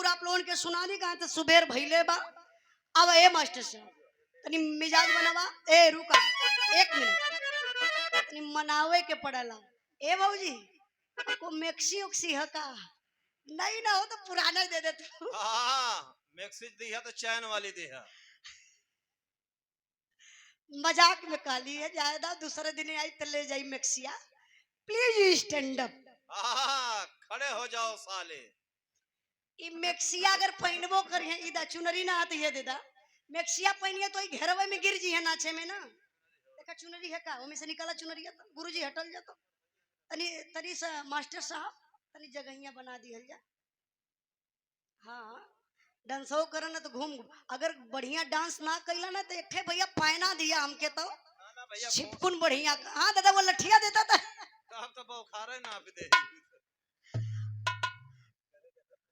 आप लोगों के सुना दी कहा तो सुबेर भइले बा। अब ए मास्टर साहब तनी मिजाज बनावा। ए रुका 1 मिनट तनी मनावे के पड़ला। ए बाबूजी को मैक्सी उक्सी है का? नहीं ना हो तो पुराना ही दे दे तू। मैक्सी दी है तो चैन वाली दी है। मजाक में काली है ज्यादा। दूसरे दिन आई तो ले जाई मैक्सिया। Please stand up. खड़े हो जाओ साले। ई मैक्सिया अगर पहनबो करिए इदा चुनरी ना आती है देदा। मैक्सिया पहनिए तो ई घेरवे में गिर जी है नाचे में ना। देखा चुनरी है का ओमे से निकाला चुनरी है तो गुरुजी हटल जातो। तनी तनी सा मास्टर साहब तनी जगहिया बना दिहल जा। हाँ डांसो करन ना तो घूम अगर बढ़िया डांस ना कैला ना तो एक भैया फायना दिया हमके तो छिपकुन बढ़िया। हाँ दादा वो लठिया देता था हम तो बौखारे ना दे।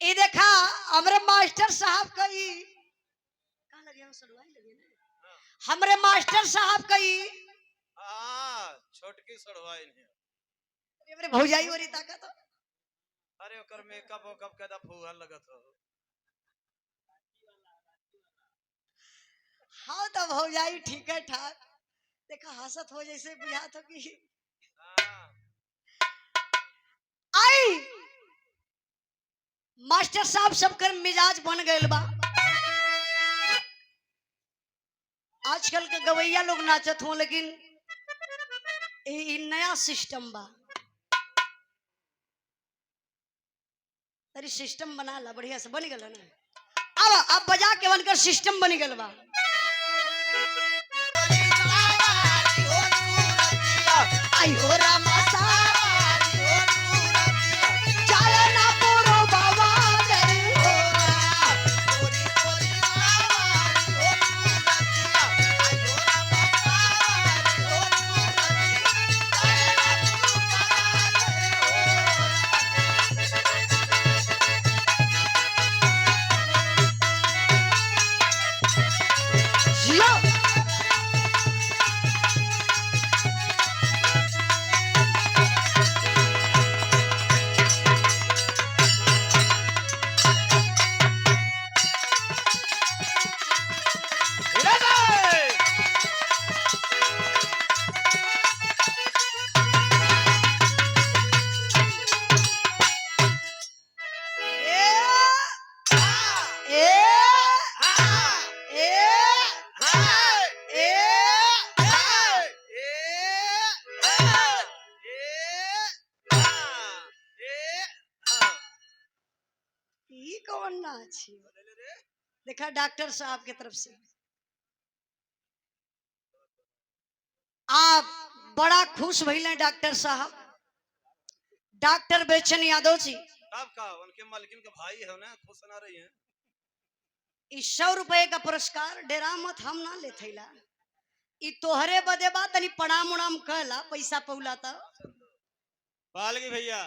ये देखा हमरे मास्टर साहब कही कहाँ लगे हम सड़वाई लगे ना। हमरे मास्टर साहब कही छोटकी सड़वाई नहीं हमरे भौजाई वरी ताकत। अरे ओकर मेकअप ओकअप केदा फूहर लगत हो। हाँ तो भौजाई ठीक है ठाक। देखा हंसत हो जैसे बुझात हो कि आई मास्टर साहब सबकर मिजाज बन गए बा। आजकल के गवैया लोग नाचत हो लेकिन ये नया सिस्टम बा। तेरी सिस्टम बना ला बढ़िया से बन गल ना। अब बजा के बनकर सिस्टम बन गल बा। आई हो रामा देखा डॉक्टर साहब की तरफ से आप बड़ा खुश भइले डॉक्टर साहब। डॉक्टर बेचन यादव जी आपका उनके मालकिन के भाई है ना खुश ना रही हैं। इस 100 रुपए का पुरस्कार डेरा मत हम ना ले थैला। ई तोहरे बदे बा तनी प्रणाम उणाम कहला पैसा पौला था पालगी भैया।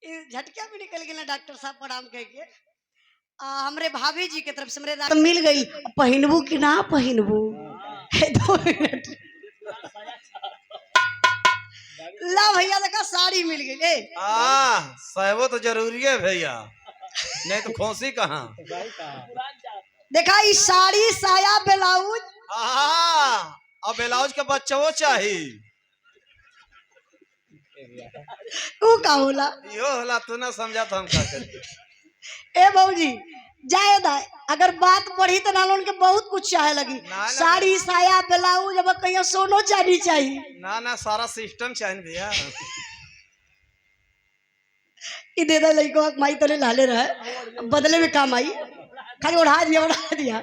झटका भी निकल गया डॉक्टर साहब प्रणाम कह के। हमरे भाभी जी के तरफ से हमरे मिल गई। पहनबू कि ना पहनबू 2 मिनट ला भैया देखा साड़ी मिल गई। सहबो तो जरूरी है भैया नहीं तो खोसी कहाँ। देखा इस साड़ी साया ब्लाउज अब ब्लाउज के बच्चों चाहिए। तू का होला यो होला तू ना समझा तो हम का करिए। ए बाबूजी जायदा अगर बात बढ़ी तो नालोन के बहुत कुछ चाहे लगी। साड़ी साया ब्लाउज अब कहीं सोनो चांदी चाहिए ना ना सारा सिस्टम चाहिए भैया। दे दे लइको माई तले लाले रहे बदले में काम आई खाली उड़ा दिया